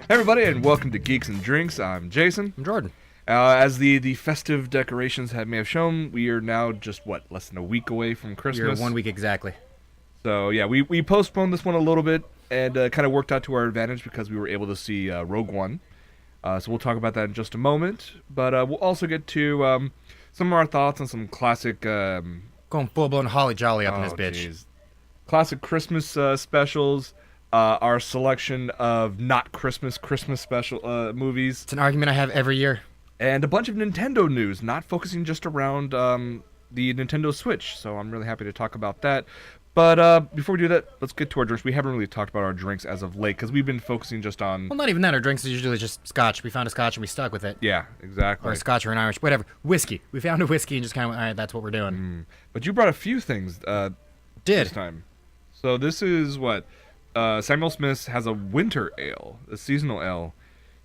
Hey everybody, and welcome to Geeks and Drinks. I'm Jason. I'm Jordan. As the festive decorations may have shown, we are now just, less than a week away from Christmas? You're 1 week exactly. So, yeah, we postponed this one a little bit, and kind of worked out to our advantage because we were able to see Rogue One. So we'll talk about that in just a moment. But we'll also get to some of our thoughts on some classic... Going full-blown holly jolly up in this bitch. Geez. Classic Christmas specials. Our selection of not Christmas special movies. It's an argument I have every year. And a bunch of Nintendo news, not focusing just around the Nintendo Switch. So I'm really happy to talk about that. But before we do that, let's get to our drinks. We haven't really talked about our drinks as of late because we've been focusing just on... Well, not even that. Our drinks is usually just scotch. We found a scotch and we stuck with it. Yeah, exactly. Or a scotch or an Irish, whatever. Whiskey. We found a whiskey and just kind of went, all right, that's what we're doing. But you brought a few things this time. So this is what... Samuel Smith's has a winter ale, a seasonal ale.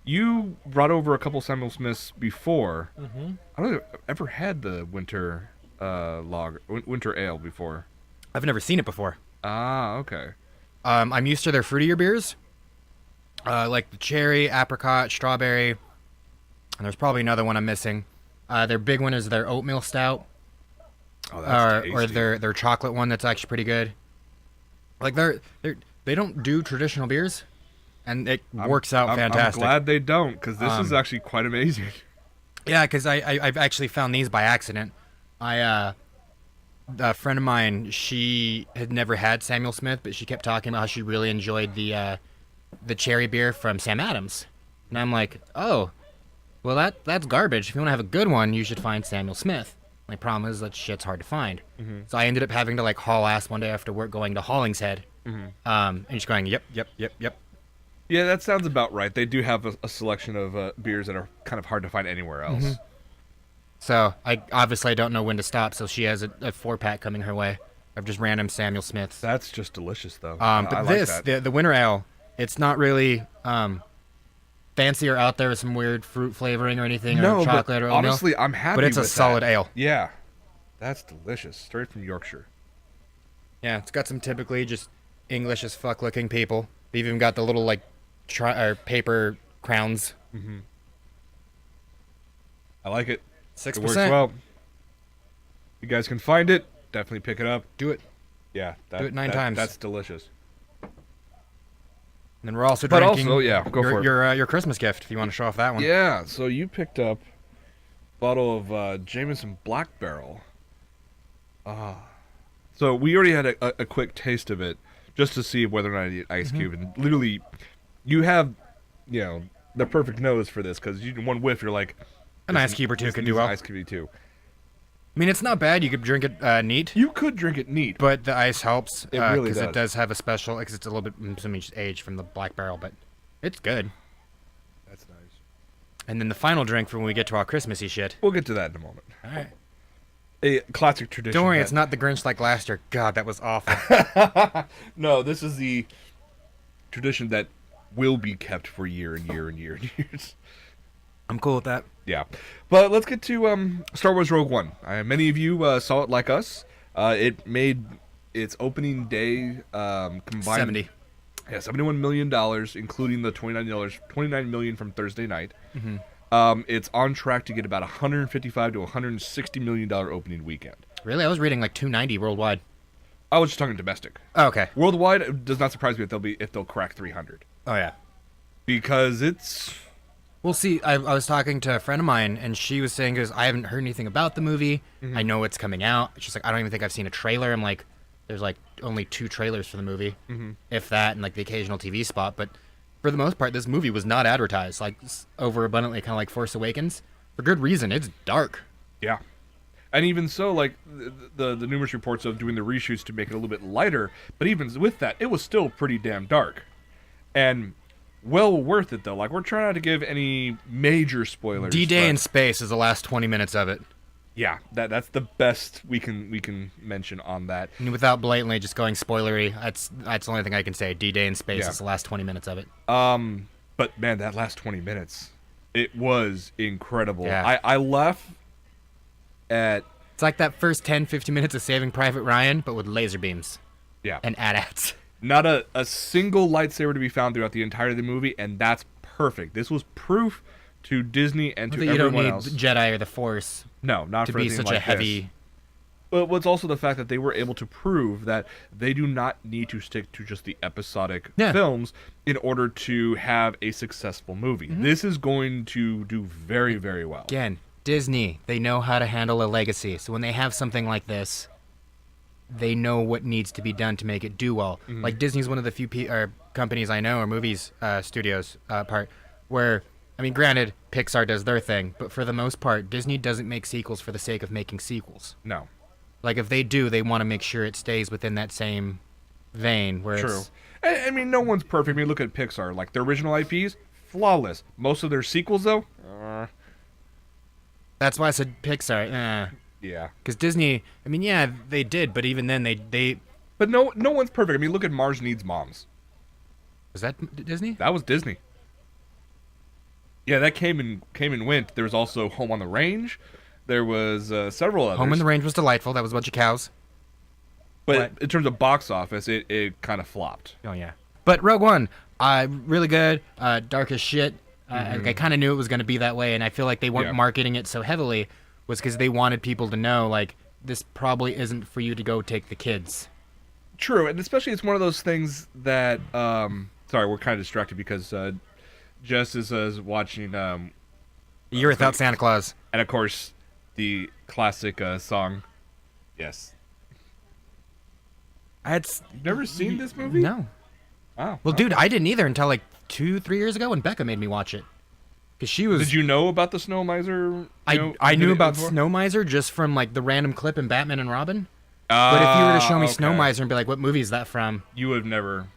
You brought over a couple Samuel Smiths before. Mm-hmm. I don't think I've ever had the winter winter ale before. I've never seen it before. Ah, okay. I'm used to their fruitier beers, like the cherry, apricot, strawberry, and there's probably another one I'm missing. Their big one is their oatmeal stout. Oh, that's tasty. Or their chocolate one that's actually pretty good. Like they don't do traditional beers, and it works out fantastic. I'm glad they don't, because this is actually quite amazing. Yeah, because I've actually found these by accident. A friend of mine, she had never had Samuel Smith, but she kept talking about how she really enjoyed the cherry beer from Sam Adams. And I'm like, oh, well that's garbage. If you want to have a good one, you should find Samuel Smith. My problem is that shit's hard to find. Mm-hmm. So I ended up having to haul ass one day after work, going to Hollingshead. Mm-hmm. And just going, yep. Yeah, that sounds about right. They do have a selection of beers that are kind of hard to find anywhere else. Mm-hmm. So I obviously don't know when to stop. So she has a 4-pack coming her way of just random Samuel Smiths. That's just delicious, though. But I this, like that. the winter ale, it's not really fancy or out there with some weird fruit flavoring or anything, or chocolate or oatmeal. Honestly, I'm happy. But it's with a solid ale. Yeah, that's delicious, straight from Yorkshire. Yeah, it's got some typically just English as fuck looking people. They've even got the little paper crowns. Mm-hmm. I like it. 6%. It works well. You guys can find it. Definitely pick it up. Do it. Yeah. Do it 9 times. That's delicious. And then we're also drinking your Christmas gift, if you want to show off that one. Yeah, so you picked up a bottle of Jameson Black Barrel. So we already had a quick taste of it, just to see whether or not I need ice cube. And literally, you have, the perfect nose for this, because one whiff, you're like... An ice cube or two could do well. Ice cube too. I mean, it's not bad. You could drink it neat. You could drink it neat. But the ice helps. It really does. Because it does have a special... Because it's a little bit aged from the Black Barrel, but it's good. That's nice. And then the final drink for when we get to our Christmassy shit. We'll get to that in a moment. All right. A classic tradition. Don't worry, it's not the Grinch like last year. God, that was awful. No, this is the tradition that will be kept for year and year and year and years. I'm cool with that. Yeah. But let's get to Star Wars Rogue One. Many of you saw it like us. It made its opening day combined... 70. Yeah, $71 million, including the $29 million from Thursday night. Mm-hmm. It's on track to get about $155 to $160 million opening weekend. Really? I was reading 290 worldwide. I was just talking domestic. Oh, okay. Worldwide, it does not surprise me if they'll crack 300. Oh, yeah. Because it's... Well, see, I was talking to a friend of mine, and she was saying, because I haven't heard anything about the movie. Mm-hmm. I know it's coming out. She's like, I don't even think I've seen a trailer. I'm like, there's only 2 trailers for the movie, if that, and the occasional TV spot. But for the most part, this movie was not advertised overabundantly, kind of like Force Awakens. For good reason. It's dark. Yeah. And even so, the numerous reports of doing the reshoots to make it a little bit lighter, but even with that, it was still pretty damn dark. And well worth it, though. We're trying not to give any major spoilers. D-Day in space is the last 20 minutes of it. Yeah, that's the best we can mention on that. And without blatantly just going spoilery, that's the only thing I can say. D-Day in space is the last 20 minutes of it. But man, that last 20 minutes, it was incredible. Yeah. I left at... It's like that first 10, 15 minutes of Saving Private Ryan, but with laser beams. Yeah. And AT-ATs. Not a single lightsaber to be found throughout the entirety of the movie, and that's perfect. This was proof to Disney and to That you don't everyone need else. Jedi or the Force No, not to for be anything such like a heavy. This. But what's also the fact that they were able to prove that they do not need to stick to just the episodic films in order to have a successful movie. This is going to do very, very well. Again, Disney, they know how to handle a legacy. So when they have something like this, they know what needs to be done to make it do well. Like Disney's one of the few companies I know, or movies studios where, I mean, granted, Pixar does their thing, but for the most part, Disney doesn't make sequels for the sake of making sequels. No. Like, if they do, they want to make sure it stays within that same vein. Where True. It's, I mean, no one's perfect. I mean, look at Pixar. Like, their original IPs, flawless. Most of their sequels, though, that's why I said Pixar. yeah. Because Disney, I mean, yeah, they did, but even then, they But no one's perfect. I mean, look at Mars Needs Moms. was that Disney? That was Disney. Yeah, that came and went. There was also Home on the Range. There was several others. Home in the Range was delightful. That was a bunch of cows. But in terms of box office, it kind of flopped. Oh yeah. But Rogue One, really good. Dark as shit. I kind of knew it was going to be that way, and I feel like they weren't marketing it so heavily was because they wanted people to know, like, this probably isn't for you to go take the kids. True, and especially it's one of those things that sorry, we're kind of distracted because Jess is watching Year Without Santa Claus. And of course the classic song. Yes. You've never seen this movie? No. Wow. Well, dude, I didn't either until like 2-3 years ago when Becca made me watch it. Because she was. Did you know about the Snow Miser? I knew about Snow Miser just from like the random clip in Batman and Robin. But if you were to show me Snow Miser and be like, "What movie is that from?" You would have never.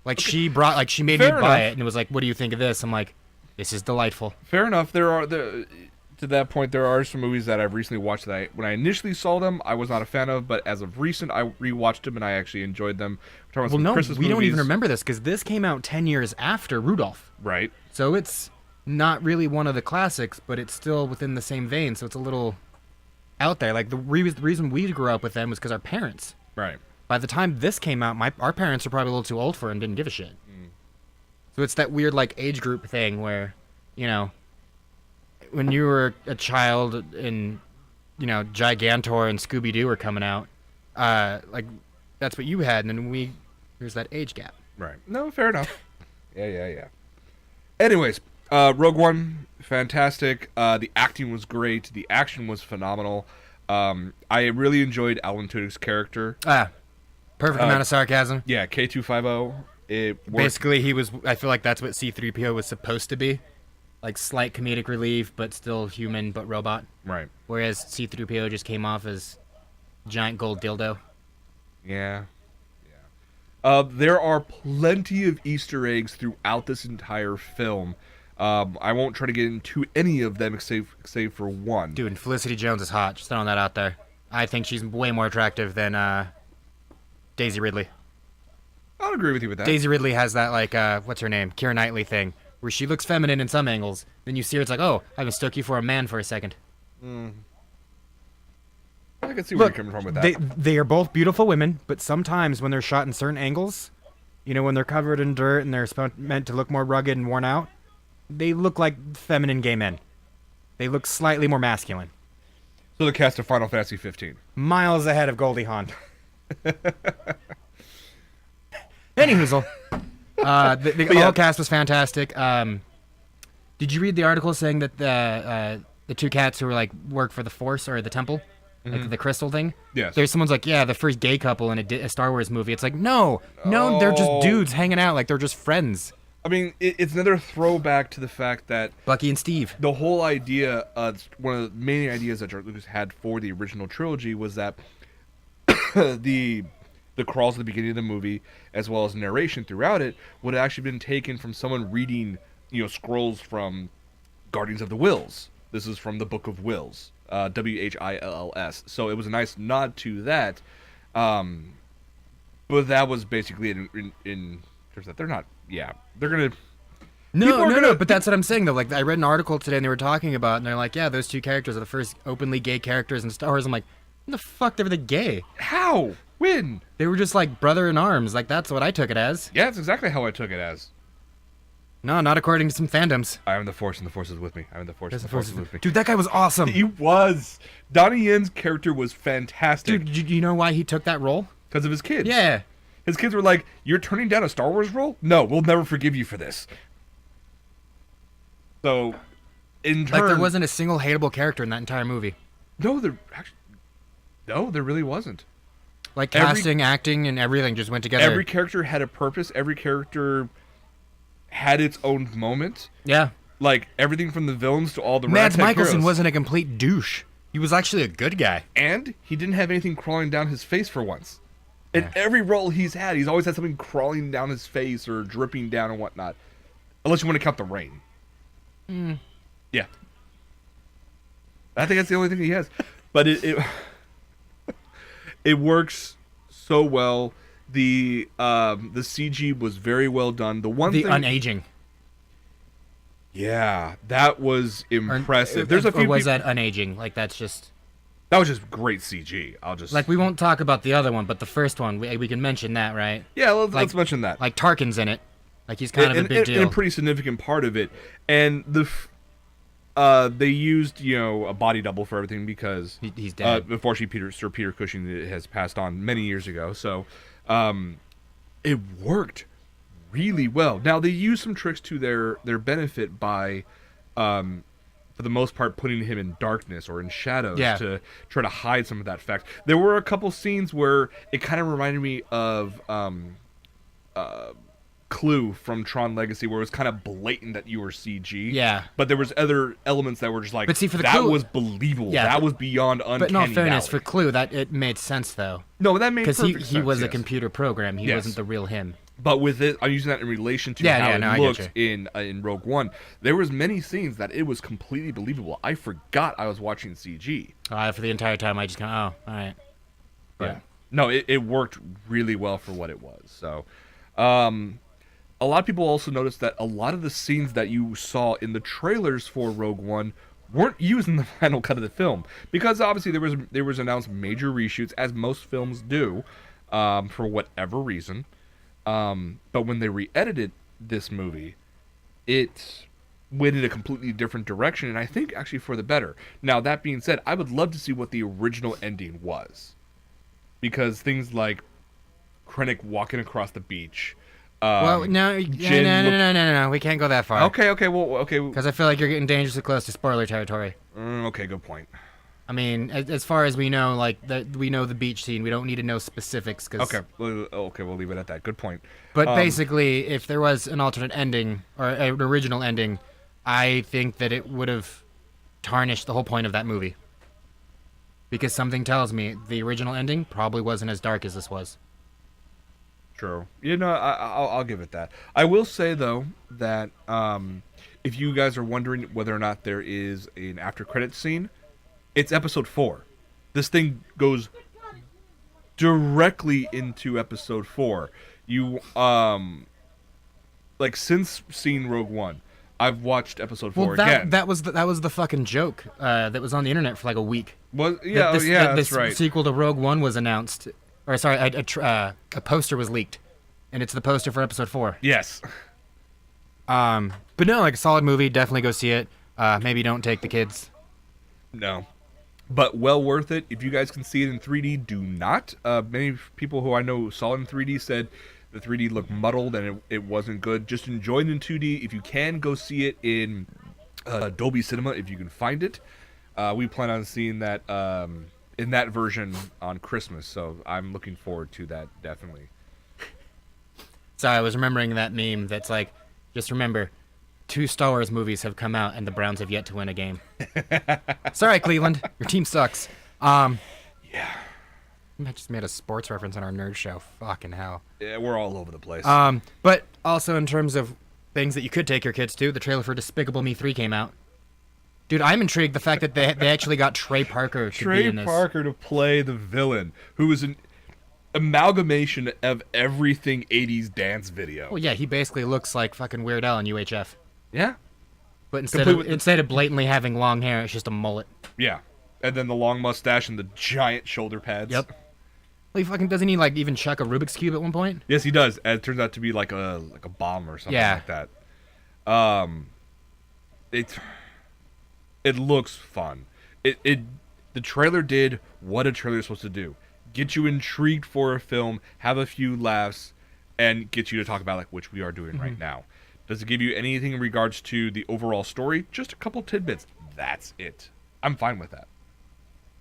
Like she made me buy it and it was like, "What do you think of this?" I'm like, "This is delightful." Fair enough. To that point, there are some movies that I've recently watched that when I initially saw them, I was not a fan of, but as of recent, I rewatched them and I actually enjoyed them. We're talking about Christmas we don't movies. even remember this because this came out 10 years after Rudolph. Right. So it's not really one of the classics, but it's still within the same vein. So it's a little out there. Like the reason we grew up with them was because our parents. Right. By the time this came out, our parents were probably a little too old for it and didn't give a shit. So it's that weird like age group thing where, you know, when you were a child and, you know, Gigantor and Scooby-Doo were coming out, like that's what you had, and then there's that age gap. Right. No, fair enough. Yeah. Anyways, Rogue One, fantastic. The acting was great. The action was phenomenal. I really enjoyed Alan Tudyk's character. Perfect amount of sarcasm. Yeah, K250. It worked. Basically, I feel like that's what C-3PO was supposed to be. Like slight comedic relief, but still human, but robot. Right. Whereas C-3PO just came off as giant gold dildo. Yeah. There are plenty of Easter eggs throughout this entire film. I won't try to get into any of them save for one. Dude, Felicity Jones is hot. Just throwing that out there. I think she's way more attractive than Daisy Ridley. I'll agree with you with that. Daisy Ridley has that, like, what's her name? Keira Knightley thing. Where she looks feminine in some angles. Then you see her, it's like, oh, I mistook you for a man for a second. I can see where you're coming from with that. They are both beautiful women, but sometimes when they're shot in certain angles, you know, when they're covered in dirt and they're meant to look more rugged and worn out, they look like feminine gay men. They look slightly more masculine. So the cast of Final Fantasy 15. Miles ahead of Goldie Hawn. Anyhoozle. The whole cast was fantastic. Did you read the article saying that the two cats who were like work for the Force or the Temple, like the crystal thing? Yes. There's someone's like, yeah, the first gay couple in a Star Wars movie. It's like, no, they're just dudes hanging out, like they're just friends. I mean, it's another throwback to the fact that Bucky and Steve. The whole idea, one of the main ideas that George Lucas had for the original trilogy was that the crawls at the beginning of the movie, as well as narration throughout it, would have actually been taken from someone reading, scrolls from Guardians of the Whills. This is from the Book of Wills, Whills. So it was a nice nod to that. But that was basically in terms that they're not. Yeah, they're gonna. No, but that's what I'm saying though. Like I read an article today and they were talking about, and they're like, yeah, those two characters are the first openly gay characters in Star Wars. I'm like, when the fuck they were the gay? How? When? They were just like brother in arms. Like that's what I took it as. Yeah, that's exactly how I took it as. No, not according to some fandoms. I am the Force, and the Force is with me. I am the Force, and the Force is with me. Dude, that guy was awesome. He was. Donnie Yen's character was fantastic. Dude, do you know why he took that role? Because of his kids. Yeah. His kids were like, "You're turning down a Star Wars role? No, we'll never forgive you for this." So, in turn, Like, there wasn't a single hateable character in that entire movie. No, there really wasn't. Like, casting, acting, and everything just went together. Every character had a purpose. Every character had its own moment. Yeah. Like, everything from the villains to all the Mads ragtag Mikkelsen heroes. wasn't a complete douche. He was actually a good guy. And he didn't have anything crawling down his face for once. In every role he's always had something crawling down his face or dripping down and whatnot. Unless you want to count the rain. Yeah. I think that's the only thing he has. But it works so well. The CG was very well done. The unaging. Yeah, that was impressive. There's a few. Or was that unaging? Like, that's just. That was just great CG. Like, we won't talk about the other one, but the first one, we can mention that, right? Yeah, let's mention that. Like, Tarkin's in it. Like, he's kind of a big deal. And a pretty significant part of it. And they used, a body double for everything because he's dead. Unfortunately, Sir Peter Cushing has passed on many years ago. So, it worked really well. Now, they used some tricks to their benefit by, for the most part, putting him in darkness or in shadows to try to hide some of that fact. There were a couple scenes where it kind of reminded me of Clue from Tron Legacy, where it was kind of blatant that you were CG. Yeah. But there was other elements that were just like, but see, for the that Clue, was believable. Yeah, that was beyond uncanny But in all fairness, valley. for Clue, that it made sense, though. No, that made perfect sense. Because he was a computer program. He wasn't the real him. But with it, I'm using that in relation to how it looked in Rogue One. There was many scenes that it was completely believable. I forgot I was watching CG. For the entire time, I just kind of, all right. But. Yeah. No, it worked really well for what it was. So, a lot of people also noticed that a lot of the scenes that you saw in the trailers for Rogue One weren't used in the final cut of the film, because obviously there was announced major reshoots, as most films do, for whatever reason. But when they re-edited this movie, it went in a completely different direction, and I think actually for the better. Now, that being said, I would love to see what the original ending was, because things like Krennic walking across the beach. No, we can't go that far. Okay. Because I feel like you're getting dangerously close to spoiler territory. Okay, good point. I mean, as far as we know, we know the beach scene. We don't need to know specifics. Okay, we'll leave it at that. Good point. But basically, if there was an alternate ending or an original ending, I think that it would have tarnished the whole point of that movie. Because something tells me the original ending probably wasn't as dark as this was. True. I'll give it that. I will say, though, that if you guys are wondering whether or not there is an after credits scene, it's episode 4. This thing goes directly into episode 4. You, since seeing Rogue One, I've watched episode 4 again. That was the fucking joke that was on the internet for like a week. That's right. This sequel to Rogue One was announced. Or sorry, a poster was leaked, and it's the poster for episode 4. Yes. But no, like a solid movie. Definitely go see it. Maybe don't take the kids. No. But well worth it. If you guys can see it in 3D, do not. Many people who I know saw it in 3D said the 3D looked muddled and it wasn't good. Just enjoy it in 2D. If you can, go see it in Dolby Cinema if you can find it. We plan on seeing that in that version on Christmas, so I'm looking forward to that, definitely. Sorry, I was remembering that meme that's like, just remember, 2 Star Wars movies have come out and the Browns have yet to win a game. Sorry, Cleveland, your team sucks. Yeah. I just made a sports reference on our nerd show. Fucking hell. Yeah, we're all over the place. But also in terms of things that you could take your kids to, the trailer for Despicable Me 3 came out. Dude, I'm intrigued the fact that they actually got Trey Parker to be in this. Trey Parker to play the villain, who is an amalgamation of everything 80s dance video. Well, yeah, he basically looks like fucking Weird Al in UHF. Yeah. But instead of blatantly having long hair, it's just a mullet. Yeah. And then the long mustache and the giant shoulder pads. Yep. Well, doesn't he even chuck a Rubik's Cube at one point? Yes, he does. And it turns out to be like a bomb or something like that. It it looks fun. It the trailer did what a trailer is supposed to do: get you intrigued for a film, have a few laughs, and get you to talk about which we are doing right now. Does it give you anything in regards to the overall story? Just a couple tidbits. That's it. I'm fine with that.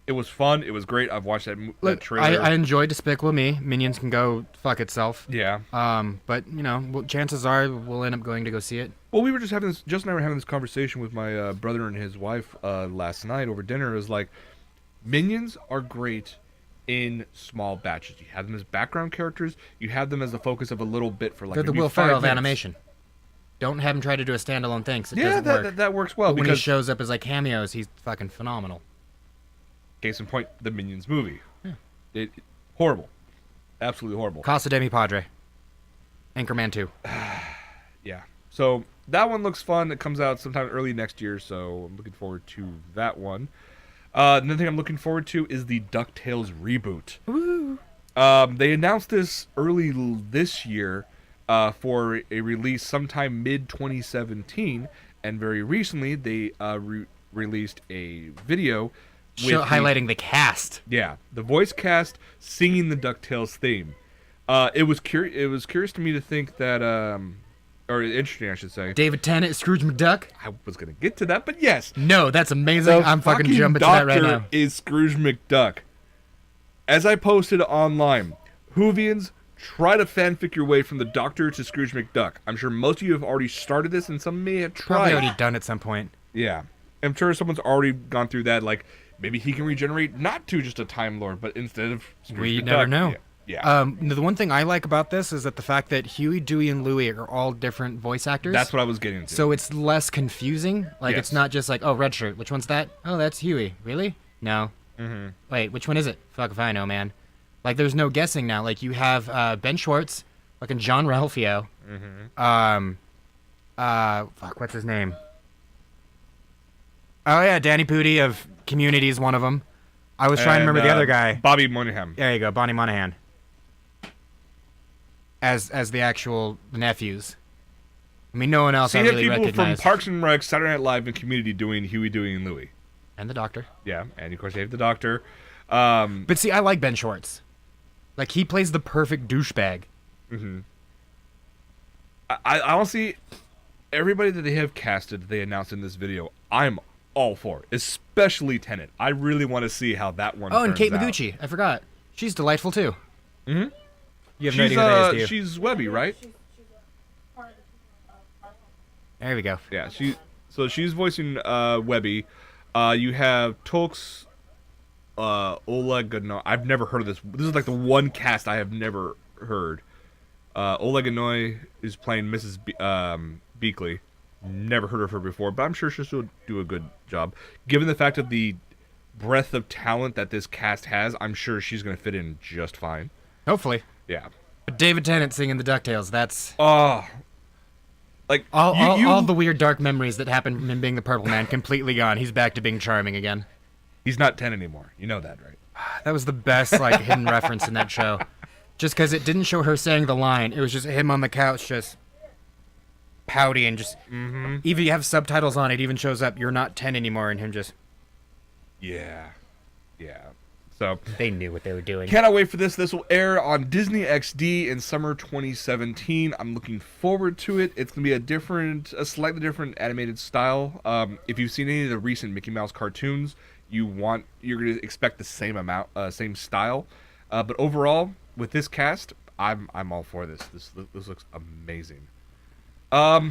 It was fun. It was great. I've watched that trailer. I enjoyed Despicable Me. Minions can go fuck itself. Yeah. But chances are we'll end up going to go see it. Well, we were just and I were having this conversation with my brother and his wife last night over dinner. It was like, Minions are great in small batches. You have them as background characters. You have them as the focus of a little bit for They're the Will Ferrell of animation. Don't have him try to do a standalone thing. It doesn't work. That works well. But when he shows up as cameos, he's fucking phenomenal. Case in point, the Minions movie. Yeah. Horrible. Absolutely horrible. Casa de mi Padre. Anchorman 2. Yeah. So that one looks fun. It comes out sometime early next year, so I'm looking forward to that one. Another thing I'm looking forward to is the DuckTales reboot. Woo. They announced this early this year for a release sometime mid-2017, and very recently they released a video highlighting the cast. Yeah, the voice cast singing the DuckTales theme. It was curious to me to think that, or interesting, I should say. David Tennant, Scrooge McDuck. I was gonna get to that, but yes. No, that's amazing. I'm fucking jumping to that right now. Doctor is Scrooge McDuck. As I posted online, Whovians, try to fanfic your way from the Doctor to Scrooge McDuck. I'm sure most of you have already started this, and some may have tried. Probably already done at some point. Yeah, I'm sure someone's already gone through that. Like, maybe he can regenerate not to just a Time Lord, but instead of Scrooge we McDuck. never know. Yeah. The one thing I like about this is that the fact that Huey, Dewey, and Louie are all different voice actors. That's what I was getting to. So it's less confusing. Like, Yes. it's not just like, oh, red shirt. Which one's that? Oh, that's Huey. Really? No. Mm-hmm. Wait, which one is it? Fuck if I know, man. Like, there's no guessing now. Like, you have Ben Schwartz, fucking John Ralphio. Mm-hmm. Fuck, what's his name? Oh, yeah, Danny Pudi of Community is one of them. I was trying to remember the other guy. Bobby Moynihan. There you go, Bonnie Monahan. As the actual nephews. I mean, no one else So I you have really people recognize. from Parks and Rec, Saturday Night Live, and Community doing Huey, Dewey, and Louie. And the Doctor. Yeah, and of course you have the Doctor. But see, I like Ben Schwartz. Like, he plays the perfect douchebag. Mm-hmm. I honestly, everybody that they have casted, they announced in this video, I'm all for it. Especially Tennant. I really want to see how that one Oh, and turns Kate out. Miguchi. I forgot. She's delightful, too. Mm-hmm. You have no idea who that is, do you? She's Webby, right? There we go. Yeah, she's voicing Webby. You have Tolks, Oleg Ganoy. I've never heard of this. This is like the one cast I have never heard. Oleg Ganoy is playing Mrs. Beakley. Never heard of her before, but I'm sure she'll do a good job. Given the fact of the breadth of talent that this cast has, I'm sure she's going to fit in just fine. Hopefully. Yeah. But David Tennant singing the DuckTales, that's... Oh. Like, all the weird dark memories that happened from him being the Purple Man completely gone. He's back to being charming again. He's not 10 anymore. You know that, right? That was the best, hidden reference in that show. Just because it didn't show her saying the line. It was just him on the couch just pouty and just... Mm-hmm. Even you have subtitles on, it even shows up, you're not 10 anymore, and him just... Yeah. Yeah. So... They knew what they were doing. Cannot wait for this. This will air on Disney XD in summer 2017. I'm looking forward to it. It's going to be a slightly different animated style. If you've seen any of the recent Mickey Mouse cartoons, you're going to expect the same style. But overall, with this cast, I'm all for this. This looks amazing. Let's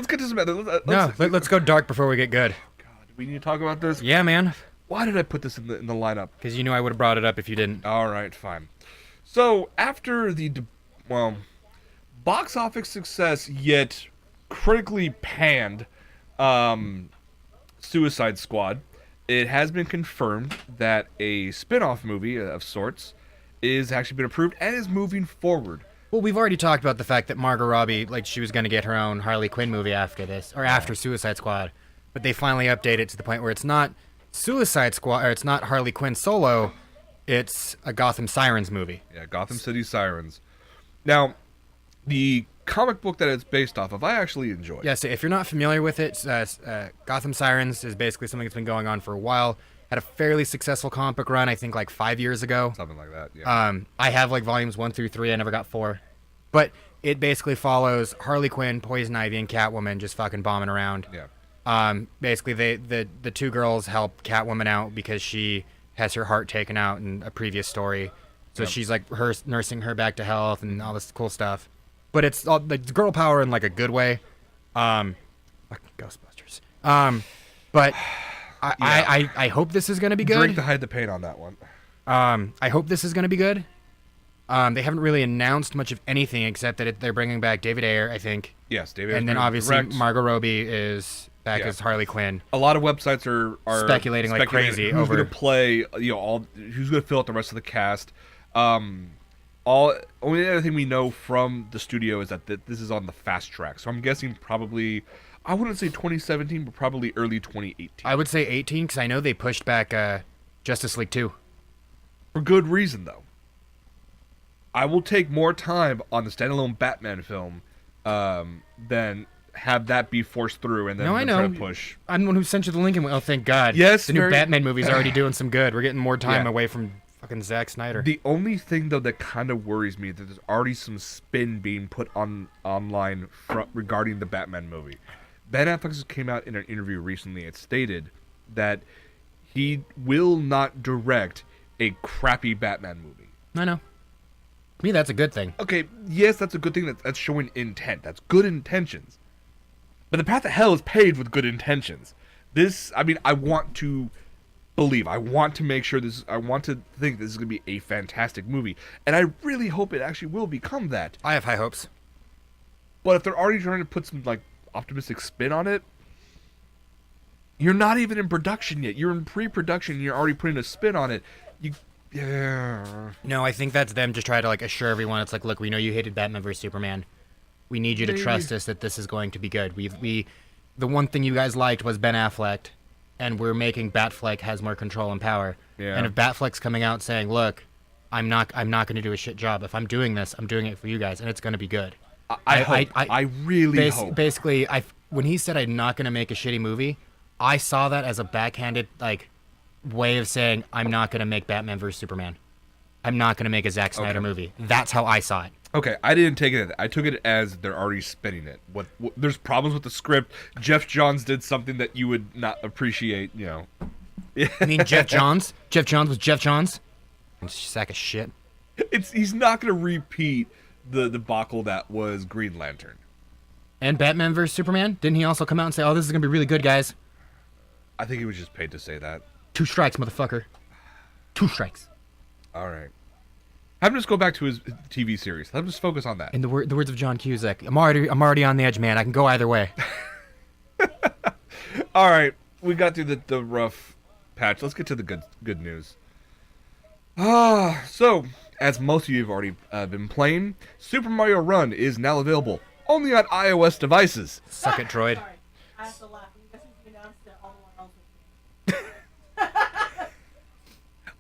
get to some other. Let's go dark before we get good. God, do we need to talk about this? Yeah, man. Why did I put this in the lineup? Because you knew I would have brought it up if you didn't. All right, fine. So after the box office success yet critically panned Suicide Squad, it has been confirmed that a spin-off movie of sorts is actually been approved and is moving forward. Well, we've already talked about the fact that Margot Robbie, she was going to get her own Harley Quinn movie after this, or after Suicide Squad. But they finally updated it to the point where it's not Suicide Squad, or it's not Harley Quinn solo, it's a Gotham Sirens movie. Yeah, Gotham City Sirens. Now, the comic book that it's based off of, I actually enjoy. Yeah, so if you're not familiar with it, Gotham Sirens is basically something that's been going on for a while. Had a fairly successful comic book run, I think, like 5 years ago. Something like that, yeah. I have, like, volumes 1 through 3. I never got 4. But it basically follows Harley Quinn, Poison Ivy, and Catwoman just fucking bombing around. Yeah. Basically, the two girls help Catwoman out because she has her heart taken out in a previous story. So she's, like, nursing her back to health and all this cool stuff. But it's all the girl power in, like, a good way. Fucking Ghostbusters. But I hope this is going to be good. Drink to hide the pain on that one. I hope this is going to be good. They haven't really announced much of anything except that they're bringing back David Ayer, I think. Yes, David Ayer. And then obviously Margot Robbie is back as Harley Quinn. A lot of websites are speculating like crazy who's over going to play, who's going to fill out the rest of the cast. Only other thing we know from the studio is that this is on the fast track. So I'm guessing probably, I wouldn't say 2017, but probably early 2018. I would say 18 because I know they pushed back Justice League 2. For good reason, though. I will take more time on the standalone Batman film than have that be forced through and then try to push. I'm the one who sent you the link and went, oh, thank God. Yes, the new Batman movie's already doing some good. We're getting more time away from fucking Zack Snyder. The only thing, though, that kind of worries me is that there's already some spin being put online regarding the Batman movie. Ben Affleck came out in an interview recently and stated that he will not direct a crappy Batman movie. I know. To me, that's a good thing. Okay, yes, that's a good thing. That's showing intent. That's good intentions. But the path to hell is paved with good intentions. I want to believe. I want to make sure I want to think this is going to be a fantastic movie. And I really hope it actually will become that. I have high hopes. But if they're already trying to put some, like, optimistic spin on it, you're not even in production yet. You're in pre-production and you're already putting a spin on it. No, I think that's them just trying to, like, assure everyone. It's like, look, we know you hated Batman vs Superman. We need you to trust us that this is going to be good. The one thing you guys liked was Ben Affleck, and we're making Batfleck has more control and power. Yeah. And if Batfleck's coming out saying, look, I'm not going to do a shit job. If I'm doing this, I'm doing it for you guys, and it's going to be good. I really hope. Basically, when he said I'm not going to make a shitty movie, I saw that as a backhanded, like, way of saying I'm not going to make Batman vs Superman. I'm not going to make a Zack Snyder movie. That's how I saw it. Okay, I didn't take it. I took it as they're already spinning it. What there's problems with the script. Jeff Johns did something that you would not appreciate. You mean Jeff Johns? Jeff Johns was Jeff Johns? Sack of shit. He's not going to repeat the debacle that was Green Lantern. And Batman vs Superman? Didn't he also come out and say, "Oh, this is going to be really good, guys"? I think he was just paid to say that. 2 strikes, motherfucker. 2 strikes. All right. Have him just go back to his TV series. Let him just focus on that. In the words of John Cusack, I'm already on the edge, man. I can go either way. All right. We got through the rough patch. Let's get to the good news. So, as most of you have already been playing, Super Mario Run is now available only on iOS devices. Suck it, Droid. Sorry. I have to laugh. You guys need to announce that all the world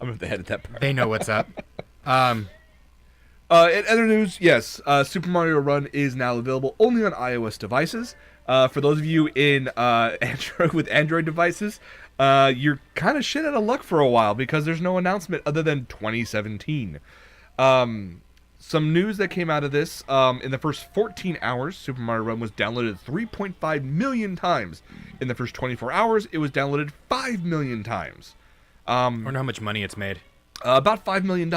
I'm going to have to edit that part. They know what's up. In other news, yes, Super Mario Run is now available only on iOS devices. For those of you in Android devices, you're kind of shit out of luck for a while because there's no announcement other than 2017. Some news that came out of this, in the first 14 hours, Super Mario Run was downloaded 3.5 million times. In the first 24 hours, it was downloaded 5 million times. I wonder how much money it's made. About $5 million.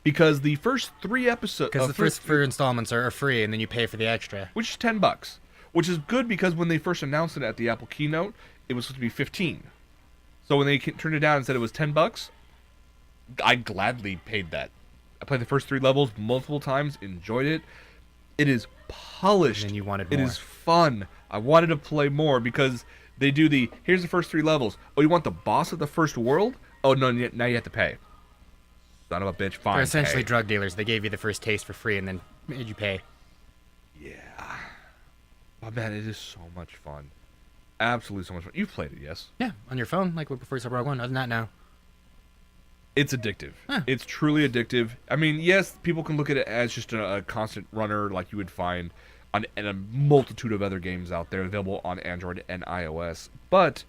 Because the first 3 episodes... Because the first 4 installments are free, and then you pay for the extra. Which is $10. Which is good because when they first announced it at the Apple keynote, it was supposed to be 15. So when they turned it down and said it was $10, I gladly paid that. I played the first 3 levels multiple times, enjoyed it. It is polished. And then you wanted more. It is fun. I wanted to play more because they do here's the first 3 levels. Oh, you want the boss of the first world? Oh, no, now you have to pay. Son of a bitch, fine. They're essentially drug dealers. They gave you the first taste for free and then made you pay. Yeah. Oh, man, it is so much fun. Absolutely so much fun. You've played it, yes? Yeah, on your phone, like before you saw Rogue One. Other than that, now. It's addictive. Huh. It's truly addictive. I mean, yes, people can look at it as just a constant runner like you would find on in a multitude of other games out there available on Android and iOS. But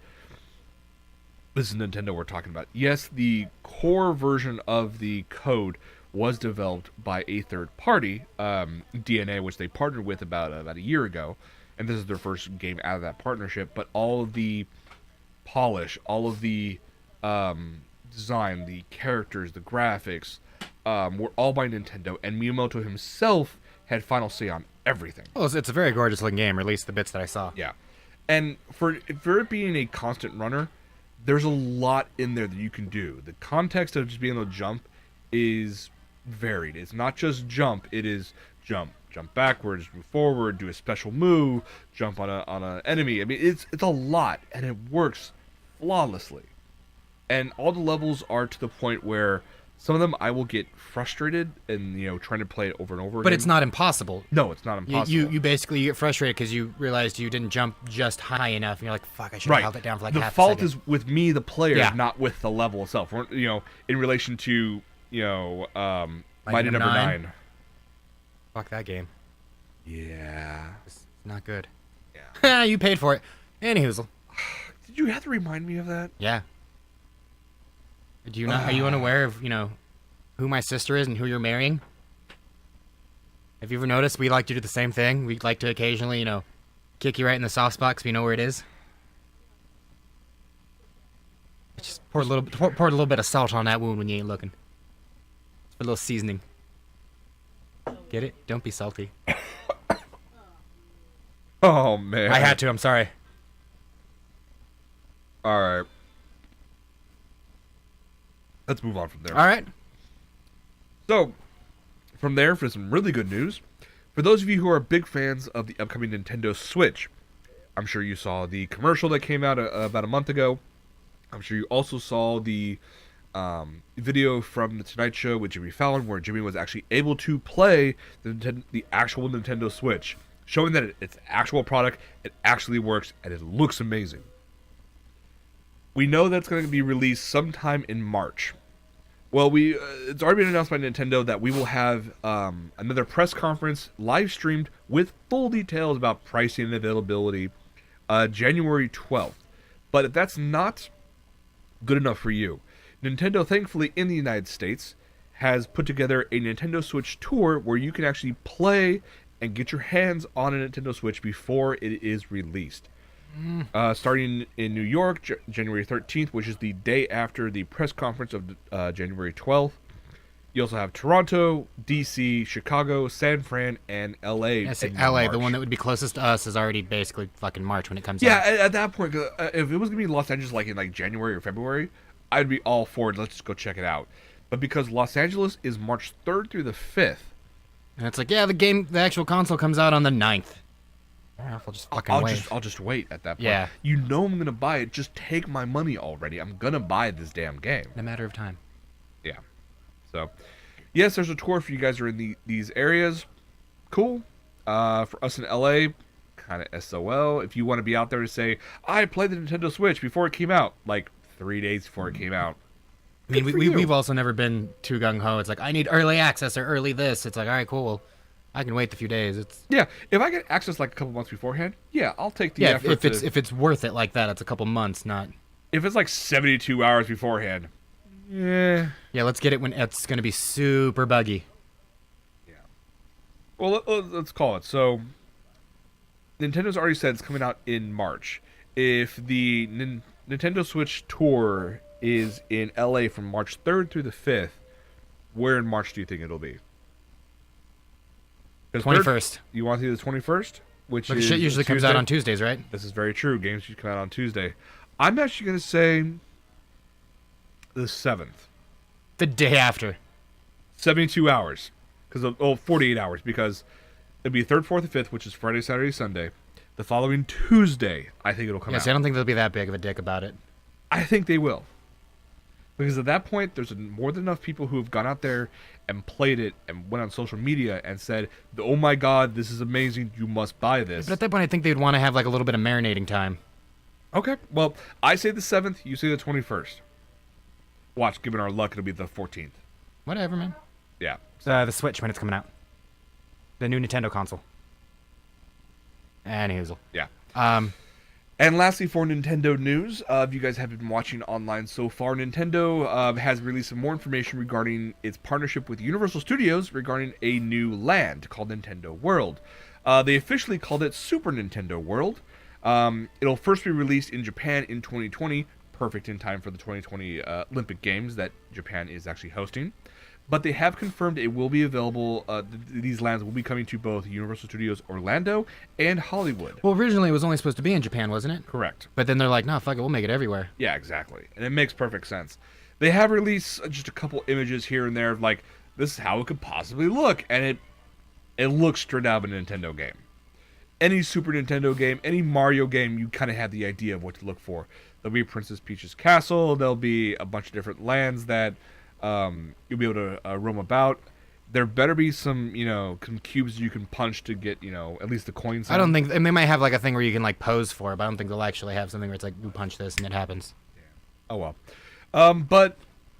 this is Nintendo we're talking about. Yes, the core version of the code was developed by a third party, DNA, which they partnered with about a year ago, and this is their first game out of that partnership. But all of the polish, all of the design, the characters, the graphics, were all by Nintendo, and Miyamoto himself had final say on everything. Well, it's a very gorgeous looking game, or at least the bits that I saw. Yeah, and for it being a constant runner, there's a lot in there that you can do. The context of just being able to jump is varied. It's not just jump. It is jump backwards, move forward, do a special move, jump on a enemy. I mean, it's a lot, and it works flawlessly. And all the levels are to the point where some of them I will get frustrated and, trying to play it over and over again. But it's not impossible. No, it's not impossible. You basically get frustrated because you realized you didn't jump just high enough, and you're like, fuck, I should have held it down for like half a second. The fault is with me, the player, Yeah. not with the level itself. In relation to, Mighty Number 9. Fuck that game. Yeah. It's not good. Yeah. You paid for it. Anyhoozle. Did you have to remind me of that? Yeah. Do you not? Are you unaware of who my sister is and who you're marrying? Have you ever noticed we like to do the same thing? We like to occasionally, kick you right in the soft spot because we know where it is. Just pour a little bit of salt on that wound when you ain't looking. Just for a little seasoning. Get it? Don't be salty. Oh, man. I had to. I'm sorry. All right. Let's move on from there. All right. So, from there, for some really good news, for those of you who are big fans of the upcoming Nintendo Switch, I'm sure you saw the commercial that came out about a month ago. I'm sure you also saw the video from The Tonight Show with Jimmy Fallon, where Jimmy was actually able to play the actual Nintendo Switch, showing that it's an actual product, it actually works, and it looks amazing. We know that's going to be released sometime in March. Well, it's already been announced by Nintendo that we will have another press conference live streamed with full details about pricing and availability January 12th. But if that's not good enough for you, Nintendo, thankfully, in the United States, has put together a Nintendo Switch tour where you can actually play and get your hands on a Nintendo Switch before it is released. Starting in New York, January 13th, which is the day after the press conference of January 12th. You also have Toronto, DC, Chicago, San Fran, and LA. I say LA, the one that would be closest to us, is already basically fucking March when it comes out. Yeah, at that point, if it was going to be Los Angeles in January or February, I'd be all for it. Let's just go check it out. But because Los Angeles is March 3rd through the 5th. And it's like, the actual console comes out on the 9th. I'll just fucking wait. I'll just wait at that point. Yeah. You know I'm going to buy it. Just take my money already. I'm going to buy this damn game. In a matter of time. Yeah. So, yes, there's a tour for you guys who are in these areas. Cool. For us in LA, kind of SOL. If you want to be out there to say, I played the Nintendo Switch before it came out, 3 days before it came out. I mean, we've also never been too gung-ho. It's like, I need early access or early this. It's like, all right, cool. I can wait the few days. Yeah, if I get access a couple months beforehand, yeah, I'll take the effort. If it's worth it like that, it's a couple months, not. If it's 72 hours beforehand, yeah. Yeah, let's get it when it's going to be super buggy. Yeah. Well, let's call it. So, Nintendo's already said it's coming out in March. If the Nintendo Switch tour is in LA from March 3rd through the 5th, where in March do you think it'll be? 21st. You want to do the 21st? Which But the shit usually comes out on Tuesdays, right? This is very true. Games usually come out on Tuesday. I'm actually going to say the 7th. The day after. 72 hours. 48 hours. Because it'll be 3rd, 4th, and 5th, which is Friday, Saturday, Sunday. The following Tuesday, I think it'll come out. Yes, I don't think they'll be that big of a dick about it. I think they will. Because at that point, there's more than enough people who have gone out there and played it and went on social media and said, oh my god, this is amazing, you must buy this. But at that point, I think they'd want to have a little bit of marinating time. Okay, well, I say the 7th, you say the 21st. Watch, given our luck, it'll be the 14th. Whatever, man. Yeah. The Switch when it's coming out. The new Nintendo console. And Hazel. Yeah. And lastly, for Nintendo news, if you guys have been watching online so far, Nintendo has released some more information regarding its partnership with Universal Studios regarding a new land called Nintendo World. They officially called it Super Nintendo World. It'll first be released in Japan in 2020, perfect in time for the 2020 Olympic Games that Japan is actually hosting. But they have confirmed it will be available, these lands will be coming to both Universal Studios Orlando and Hollywood. Well, originally it was only supposed to be in Japan, wasn't it? Correct. But then they're like, no, fuck it, we'll make it everywhere. Yeah, exactly. And it makes perfect sense. They have released just a couple images here and there of like, this is how it could possibly look. And it looks straight out of a Nintendo game. Any Super Nintendo game, any Mario game, you kind of have the idea of what to look for. There'll be Princess Peach's castle. There'll be a bunch of different lands that you'll be able to roam about. There better be some, some cubes you can punch to get, at least the coins. I don't think, and they might have like a thing where you can like pose for it, but I don't think they'll actually have something where it's like, you punch this and it happens. Yeah. Oh well. But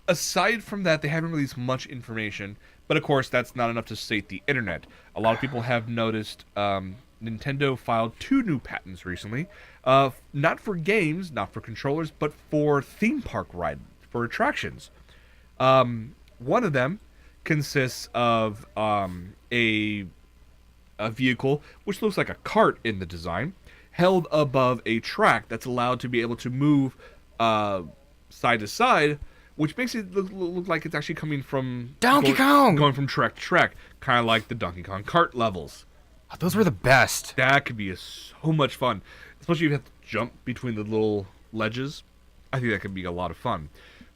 aside from that, they haven't released much information. But of course, that's not enough to sate the internet. A lot of people have noticed Nintendo filed 2 new patents recently. Not for games, not for controllers, but for theme park rides, for attractions. One of them consists of a vehicle which looks like a cart in the design, held above a track that's allowed to be able to move side to side, which makes it look like it's actually coming from Donkey Kong, going from track to track, kind of like the Donkey Kong kart levels. Oh, those were the best. That could be so much fun, especially if you have to jump between the little ledges. I think that could be a lot of fun.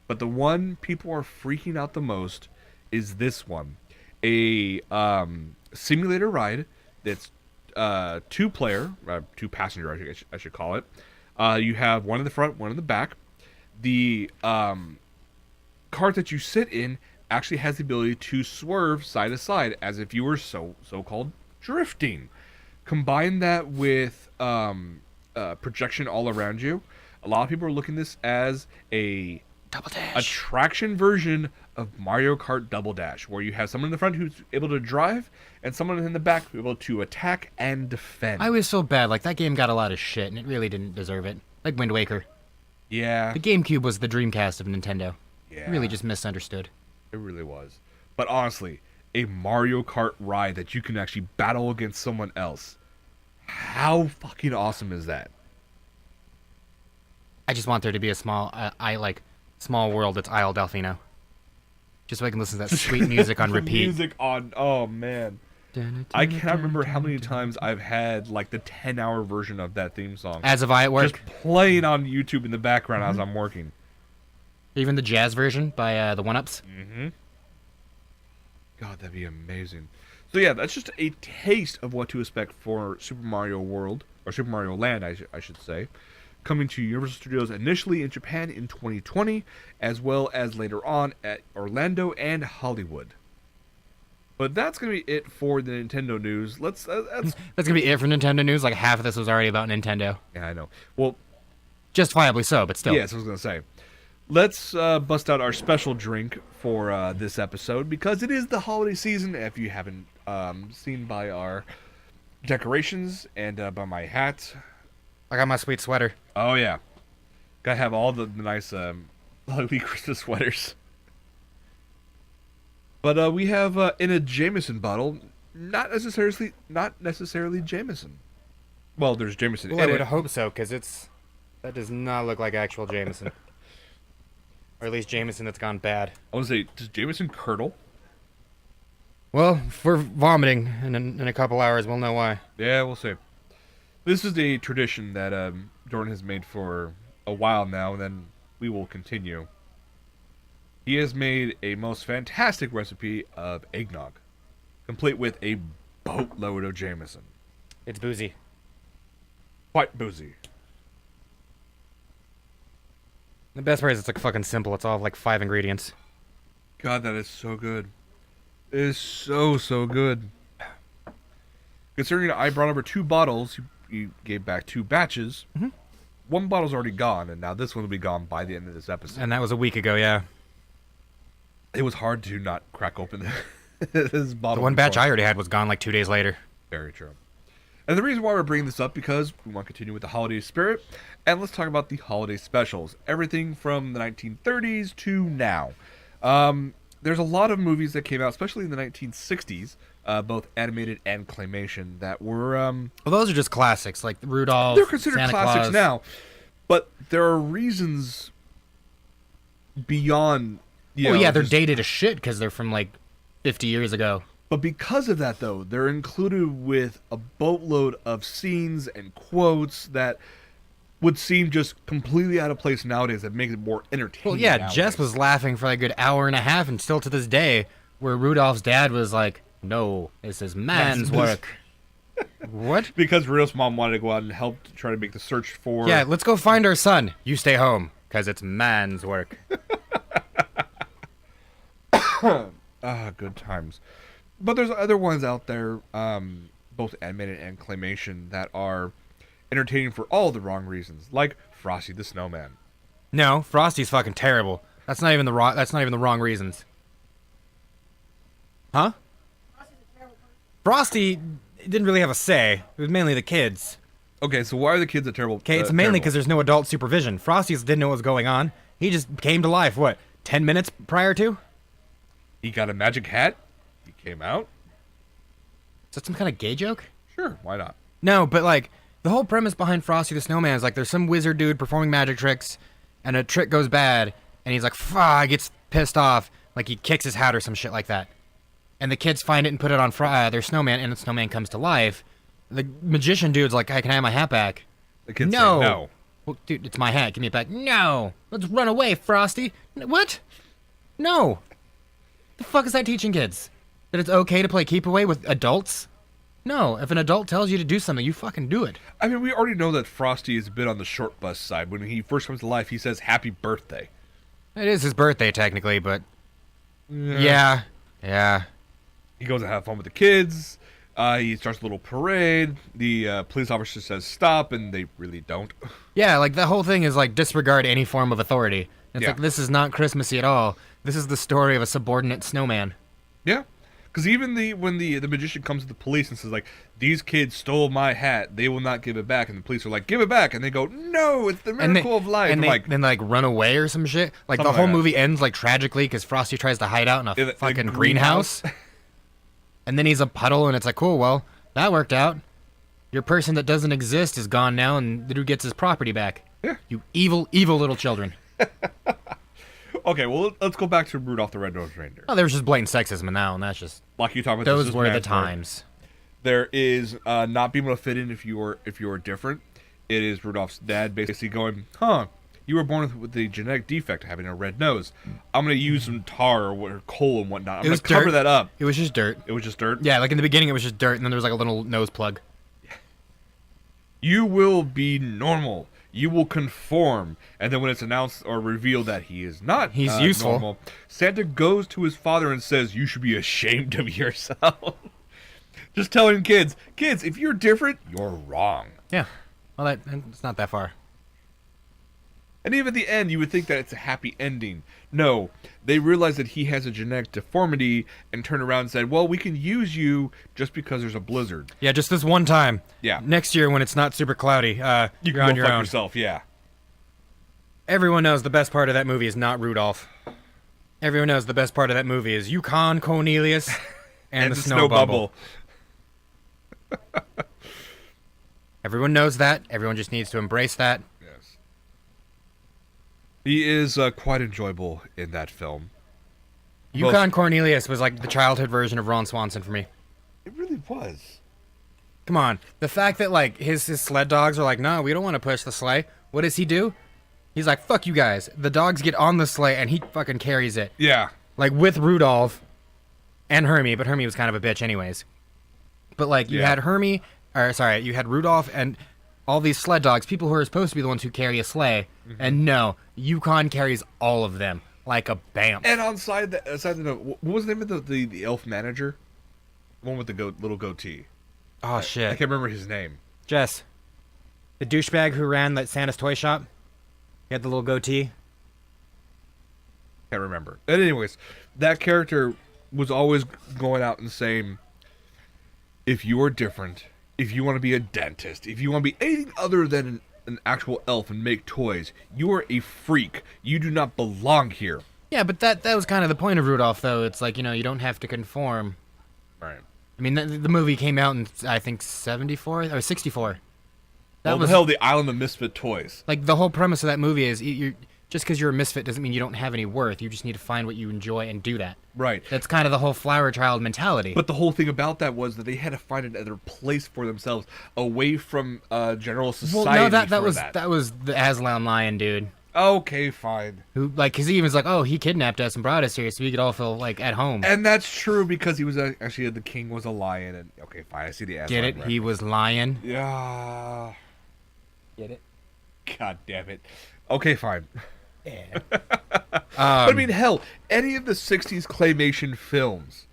But the one people are freaking out the most is this one. A simulator ride that's 2-player, 2-passenger, I should call it. You have one in the front, one in the back. The cart that you sit in actually has the ability to swerve side to side as if you were so-called drifting. Combine that with projection all around you. A lot of people are looking at this as a Double Dash attraction version of Mario Kart Double Dash, where you have someone in the front who's able to drive and someone in the back who's able to attack and defend. I was so bad. Like, that game got a lot of shit, and it really didn't deserve it. Like Wind Waker. Yeah. The GameCube was the Dreamcast of Nintendo. Yeah. Really just misunderstood. It really was. But honestly, a Mario Kart ride that you can actually battle against someone else. How fucking awesome is that? I just want there to be a small, small world that's Isle Delfino. Just so I can listen to that sweet music on repeat. Music on, oh man. I cannot remember how many times I've had like the 10-hour version of that theme song. As of I at work. Just playing on YouTube in the background as I'm working. Even the jazz version by the 1UPs. Mm-hmm. God, that'd be amazing. So yeah, that's just a taste of what to expect for Super Mario World, or Super Mario Land, I should say. Coming to Universal Studios initially in Japan in 2020, as well as later on at Orlando and Hollywood. But that's going to be it for the Nintendo news. That's going to be it for Nintendo news? Like, half of this was already about Nintendo. Yeah, I know. Well, justifiably so, but still. Yes, I was going to say. Let's bust out our special drink for this episode, because it is the holiday season. If you haven't seen by our decorations and by my hat. I got my sweet sweater. Oh, yeah. Gotta have all the nice ugly Christmas sweaters. But we have in a Jameson bottle, not necessarily Jameson. Well, there's Jameson in I it. would hope so, because that does not look like actual Jameson. Or at least Jameson that's gone bad. I want to say, does Jameson curdle? Well, if we're vomiting in a couple hours, we'll know why. Yeah, we'll see. This is a tradition that Jordan has made for a while now, and then we will continue. He has made a most fantastic recipe of eggnog, complete with a boatload of Jameson. It's boozy. Quite boozy. The best part is it's like fucking simple. It's all like 5 ingredients. God, that is so good. It is so good. Considering I brought over 2 bottles, you gave back 2 batches. Mm-hmm. 1 bottle's already gone, and now this one will be gone by the end of this episode. And that was a week ago, yeah. It was hard to not crack open this bottle. The one batch before. I already had was gone like 2 days later. Very true. And the reason why we're bringing this up because we want to continue with the holiday spirit, and let's talk about the holiday specials. Everything from the 1930s to now. There's a lot of movies that came out, especially in the 1960s, both animated and claymation, that were... Well, those are just classics, like Rudolph, they're considered Santa classics Claus. now, but there are reasons beyond... Well, yeah, they're dated as shit because they're from like 50 years ago. But because of that, though, they're included with a boatload of scenes and quotes that would seem just completely out of place nowadays that makes it more entertaining. Well, yeah, nowadays. Jess was laughing for like a good hour and a half, and still to this day, where Rudolph's dad was like, "No, this is man's work." What? Because Rudolph's mom wanted to go out and help to try to make the search for... Yeah, let's go find our son. You stay home, because it's man's work. Good times. But there's other ones out there, both animated and claymation, that are entertaining for all the wrong reasons, like Frosty the Snowman. No, Frosty's fucking terrible. That's not even the wrong reasons. Huh? Frosty didn't really have a say. It was mainly the kids. Okay, so why are the kids a terrible... Okay, it's mainly because there's no adult supervision. Frosty didn't know what was going on. He just came to life, 10 minutes prior to? He got a magic hat. He came out. Is that some kind of gay joke? Sure, why not? No, but like, the whole premise behind Frosty the Snowman is like there's some wizard dude performing magic tricks, and a trick goes bad, and he's like, fuck, gets pissed off, like he kicks his hat or some shit like that. And the kids find it and put it on their snowman, and the snowman comes to life. The magician dude's like, hey, can I have my hat back? The kids No. say no. Well, dude, it's my hat. Give me it back. No. Let's run away, Frosty. What? No. The fuck is that teaching kids? That it's okay to play keep away with adults? No. If an adult tells you to do something, you fucking do it. I mean, we already know that Frosty is a bit on the short bus side. When he first comes to life, he says, happy birthday. It is his birthday, technically, but... Yeah. He goes and have fun with the kids. He starts a little parade. The police officer says stop, and they really don't. Yeah, like, the whole thing is, like, disregard any form of authority. It's Yeah. like, this is not Christmassy at all. This is the story of a subordinate snowman. Yeah. Because even when the magician comes to the police and says, like, these kids stole my hat, they will not give it back. And the police are like, give it back. And they go, no, it's the miracle of life. And I'm they like run away or some shit. Like the Something whole like that. movie ends like tragically because Frosty tries to hide out in a In a fucking greenhouse. greenhouse. And then he's a puddle and it's like, cool, well, that worked out. Your person that doesn't exist is gone now and the dude gets his property back. Yeah. You evil, evil little children. Okay, well, let's go back to Rudolph the Red-Nosed Reindeer. Oh, there was just blatant sexism in that one. That's just... Like you talk about, Those this is were the man's work. times. There is not being able to fit in if you are different. It is Rudolph's dad basically going, you were born with the genetic defect of having a red nose. I'm going to use some tar or coal and whatnot. I'm going to cover dirt. that up. It was just dirt. It was just dirt? Yeah, like in the beginning it was just dirt and then there was like a little nose plug. You will be normal. You will conform. And then when it's announced or revealed that he is not He's useful. normal, Santa goes to his father and says, you should be ashamed of yourself. Just telling kids, if you're different, you're wrong. Yeah. Well, it's not that far. And even at the end, you would think that it's a happy ending. No, they realize that he has a genetic deformity and turn around and said, well, we can use you just because there's a blizzard. Yeah, just this one time. Yeah. Next year when it's not super cloudy, You you're can on go your fuck own. yourself, yeah. Everyone knows the best part of that movie is not Rudolph. Everyone knows the best part of that movie is Yukon Cornelius and the Snow Bubble. Everyone knows that. Everyone just needs to embrace that. Yes. He is quite enjoyable in that film. Yukon Cornelius was like the childhood version of Ron Swanson for me. It really was. Come on. The fact that like his sled dogs are like, no, we don't want to push the sleigh. What does he do? He's like, fuck you guys. The dogs get on the sleigh and he fucking carries it. Yeah. Like with Rudolph and Hermie, but Hermie was kind of a bitch anyways. But like you had you had Rudolph and all these sled dogs, people who are supposed to be the ones who carry a sleigh, and no, Yukon carries all of them like a bamf. And on side the note, what was the name of the elf manager? The one with the little goatee. Oh I shit. can't remember his name. Jess. The douchebag who ran that Santa's toy shop. He had the little goatee. Can't remember. And anyways, that character was always going out and saying, if you are different, if you want to be a dentist, if you want to be anything other than an actual elf and make toys, you are a freak. You do not belong here. Yeah, but that was kind of the point of Rudolph, though. It's like, you don't have to conform. Right. I mean, the movie came out in, I think, 74 or 64. That was the Island of Misfit Toys. Like, the whole premise of that movie is just because you're a misfit doesn't mean you don't have any worth. You just need to find what you enjoy and do that. Right. That's kind of the whole flower child mentality. But the whole thing about that was that they had to find another place for themselves away from general society. Well, no, that was the Aslan lion dude. Okay, fine. Who, like, because he was like, oh, he kidnapped us and brought us here so we could all feel like at home. And that's true because he was actually the king was a lion. And okay, fine, I see the Aslan. Get it? Reference. He was lion. Yeah. Get it? God damn it. Okay, fine. Yeah. But I mean, hell, any of the '60s claymation films,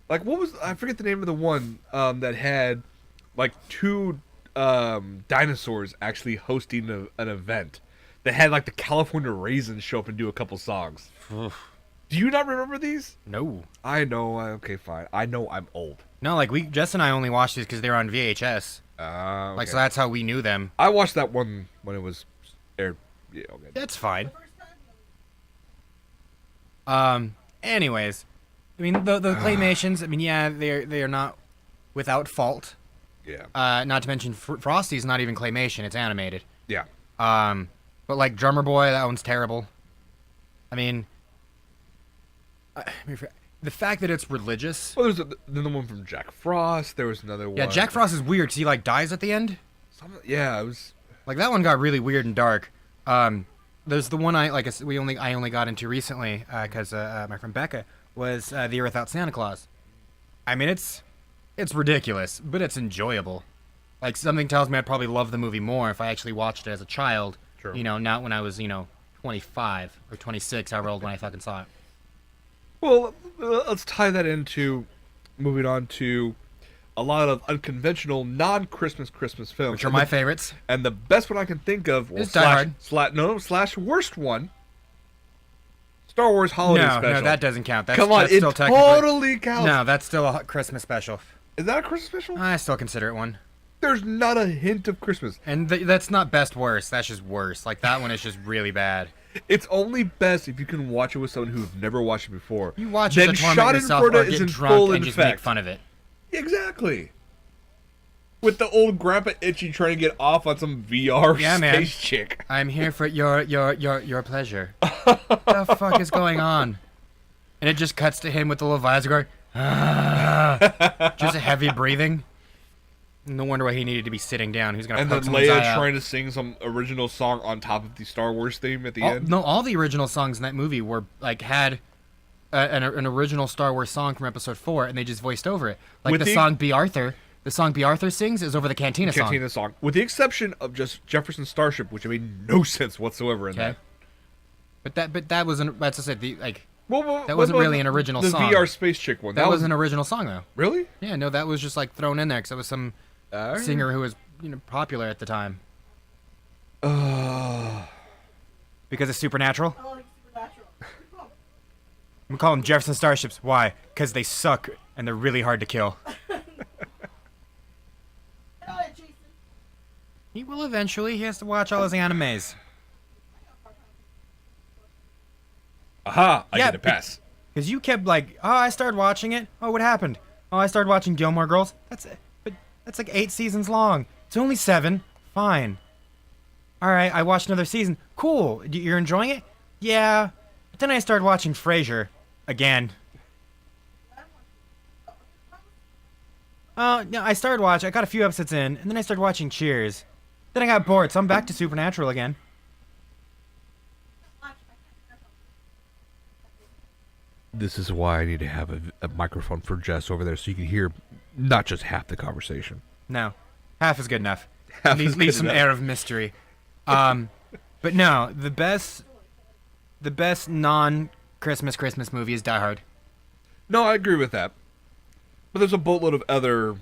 like what was I forget the name of the one that had like two dinosaurs actually hosting an event that had like the California Raisins show up and do a couple songs. Do you not remember these? No. I know. Okay, fine. I know I'm old. No, like Jess and I only watched these because they were on VHS. Okay. Like, so that's how we knew them. I watched that one when it was aired. Yeah, okay. That's fine. Anyways, I mean the claymations. I mean, yeah, they are not without fault. Yeah. Not to mention Frosty's not even claymation; it's animated. Yeah. But like Drummer Boy, that one's terrible. I mean, the fact that it's religious. Well, there's the one from Jack Frost. There was another one. Yeah, Jack Frost is weird. 'Cause he like dies at the end. Yeah, it was like that one got really weird and dark. There's the one I only got into recently because my friend Becca was The Year Without Santa Claus. I mean, it's ridiculous, but it's enjoyable. Like, something tells me I'd probably love the movie more if I actually watched it as a child. True. Not when I was 25 or 26, however old when I fucking saw it. Well, let's tie that into moving on to a lot of unconventional non-Christmas films, Which are my favorites. And the best one I can think of, Is Die Hard. slash worst one, Star Wars Holiday Special. No, that doesn't count. Come on, that's it still totally counts. No, that's still a Christmas special. Is that a Christmas special? I still consider it one. There's not a hint of Christmas. And that's not best worst. That's just worse. Like, that one is just really bad. It's only best if you can watch it with someone who's never watched it before. You watch it then to torment yourself or get drunk and just make fun of it. Exactly. With the old Grandpa Itchy trying to get off on some VR space chick. I'm here for your pleasure. What the fuck is going on? And it just cuts to him with the little visor going, just a heavy breathing. No wonder why he needed to be sitting down. Who's gonna? And then Leia trying to sing some original song on top of the Star Wars theme at the end. No, all the original songs in that movie were had an original Star Wars song from Episode 4, and they just voiced over it. Like with the song "Be Arthur." The song "Be Arthur" sings is over the Cantina song. With the exception of just Jefferson Starship, which made no sense whatsoever in that. But that wasn't. That's just it. That wasn't really an original song. The VR space chick one. That was an original song though. Really? Yeah. No, that was just like thrown in there because it was some singer who was popular at the time. Because it's Supernatural. Oh, like Supernatural. We call them Jefferson Starships. Why? Because they suck and they're really hard to kill. He will eventually. He has to watch all his animes. Aha! I get a pass. Because you kept like, oh, I started watching it. Oh, what happened? Oh, I started watching Gilmore Girls. That's like 8 seasons long. It's only 7. Fine. All right, I watched another season. Cool. You're enjoying it? Yeah. But then I started watching Frasier again. No, I started watching. I got a few episodes in, and then I started watching Cheers. Then I got bored, so I'm back to Supernatural again. This is why I need to have a microphone for Jess over there so you can hear not just half the conversation. No. Half is good enough. Leave some air of mystery. But no, the best non-Christmas movie is Die Hard. No, I agree with that. But there's a boatload of other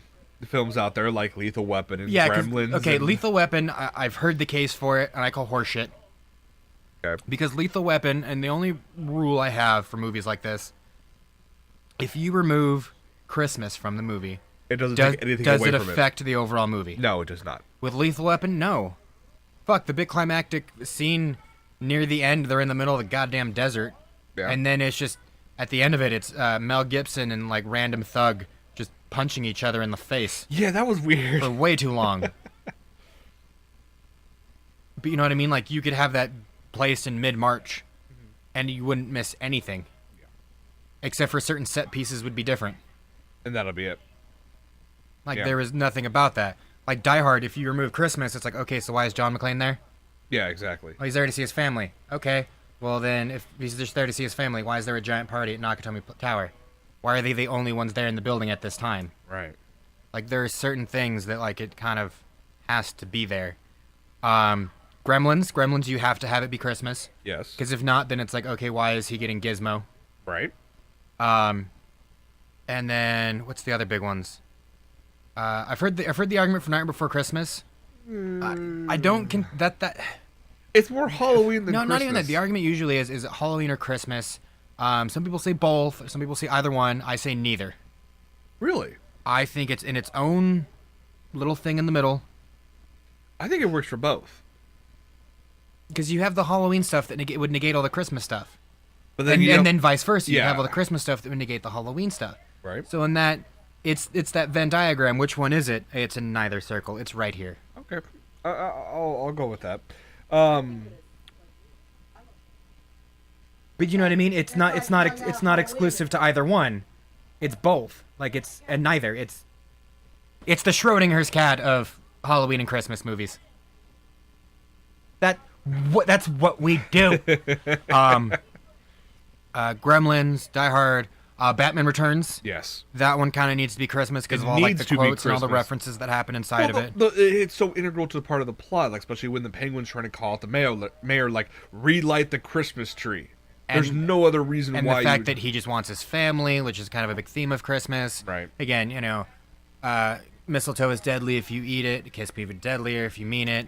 films out there like Lethal Weapon and Gremlins. Okay, Lethal Weapon, I've heard the case for it, and I call horseshit. Okay. Because Lethal Weapon, and the only rule I have for movies like this, if you remove Christmas from the movie, It doesn't take anything does away it from affect the overall movie? No, it does not. With Lethal Weapon, no. Fuck, the big climactic scene near the end, they're in the middle of the goddamn desert. Yeah. And then it's just, at the end of it, it's Mel Gibson and, like, random thug just punching each other in the face Yeah, that was weird. for way too long. But you know what I mean? Like, you could have that placed in mid-March, and you wouldn't miss anything. Yeah. Except for certain set pieces would be different. And that'll be it. Like, Yeah. there was nothing about that. Like, Die Hard, if you remove Christmas, it's like, okay, so why is John McClane there? Yeah, exactly. Oh, he's there to see his family. Okay. Well, then, if he's just there to see his family, why is there a giant party at Nakatomi Tower? Why are they the only ones there in the building at this time? Right. Like, there are certain things that, like, it kind of has to be there. Gremlins, you have to have it be Christmas. Yes. Because if not, then it's like, okay, why is he getting Gizmo? Right. And then, what's the other big ones? I've heard the argument for Nightmare Before Christmas. I don't that It's more Halloween than no, Christmas. not even that. The argument usually is it Halloween or Christmas? Some people say both. Some people say either one. I say neither. Really? I think it's in its own little thing in the middle. I think it works for both. Because you have the Halloween stuff that would negate all the Christmas stuff. But then And then vice versa. You Yeah. have all the Christmas stuff that would negate the Halloween stuff. Right. So in that, it's that Venn diagram. Which one is it? It's in neither circle. It's right here. Okay. I'll go with that. But you know what I mean? It's not exclusive to either one. It's both. Like it's and neither. It's the Schrodinger's cat of Halloween and Christmas movies. That's what we do. Gremlins, Die Hard, Batman Returns. Yes. That one kind of needs to be Christmas because It of all like needs the to be quotes and all the Christmas. references that happen inside of it. It's so integral to the part of the plot, like especially when the Penguin's trying to call out the mayor, like relight the Christmas tree. There's no other reason And why. the fact that he just wants his family, which is kind of a big theme of Christmas. Right. Again, you know, mistletoe is deadly if you eat it. Kiss be even deadlier if you mean it.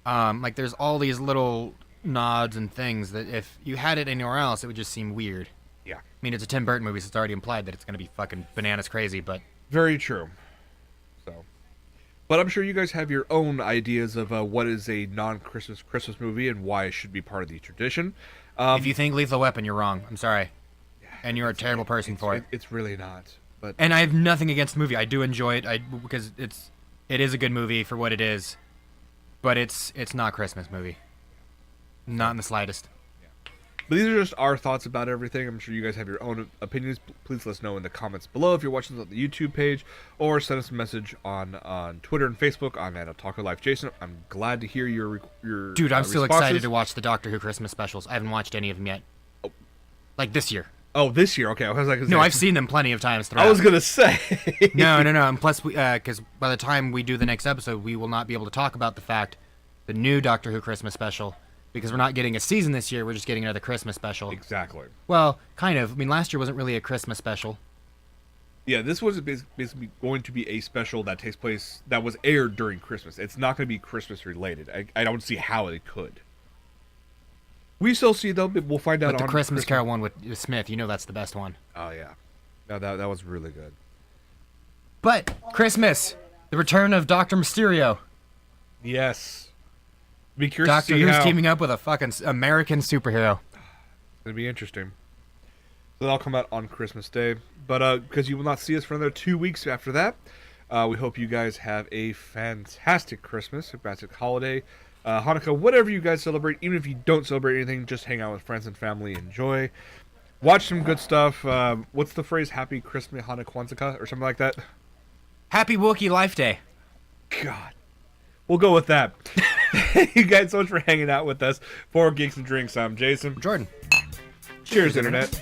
Right. Like there's all these little nods and things that if you had it anywhere else, it would just seem weird. Yeah. I mean, it's a Tim Burton movie, so it's already implied that it's going to be fucking bananas crazy, but... Very true. So, but I'm sure you guys have your own ideas of what is a non-Christmas Christmas movie and why it should be part of the tradition. if you think Lethal Weapon, you're wrong. I'm sorry. And you're a terrible person for it. It's really not. But And I have nothing against the movie. I do enjoy it because it is a good movie for what it is. But it's not a Christmas movie. Not in the slightest. But these are just our thoughts about everything. I'm sure you guys have your own opinions. Please let us know in the comments below if you're watching this on the YouTube page, or send us a message on Twitter and Facebook. I'm at OtakuLife Jason. I'm glad to hear your Dude, I'm still responses. excited to watch the Doctor Who Christmas specials. I haven't watched any of them yet. Like this year. Oh, this year? Okay, I was like, No, I've seen them plenty of times throughout. I was gonna say. No. And plus, because by the time we do the next episode, we will not be able to talk about the new Doctor Who Christmas special, because we're not getting a season this year. We're just getting another Christmas special. Exactly. Well, kind of. I mean, last year wasn't really a Christmas special. Yeah, this was basically going to be a special that takes place that was aired during Christmas. It's not going to be Christmas related. I don't see how it could. We still see though, but we'll find out. But the on Christmas Carol one with Smith, you know that's the best one. Oh yeah, no, that was really good. But Christmas, the return of Doctor Mysterio. Yes. Be curious Doctor to see Who's how. teaming up with a fucking American superhero. It'll be interesting. So that'll come out on Christmas Day. But because you will not see us for another 2 weeks after that, we hope you guys have a fantastic Christmas, a fantastic holiday, Hanukkah, whatever you guys celebrate. Even if you don't celebrate anything, just hang out with friends and family, enjoy. Watch some good stuff. What's the phrase? Happy Christmas, Hanukkah, Kwanzaa, or something like that? Happy Wookiee Life Day. God. We'll go with that. Thank you guys so much for hanging out with us. For Geeks and Drinks, I'm Jason. Jordan. Cheers, Internet.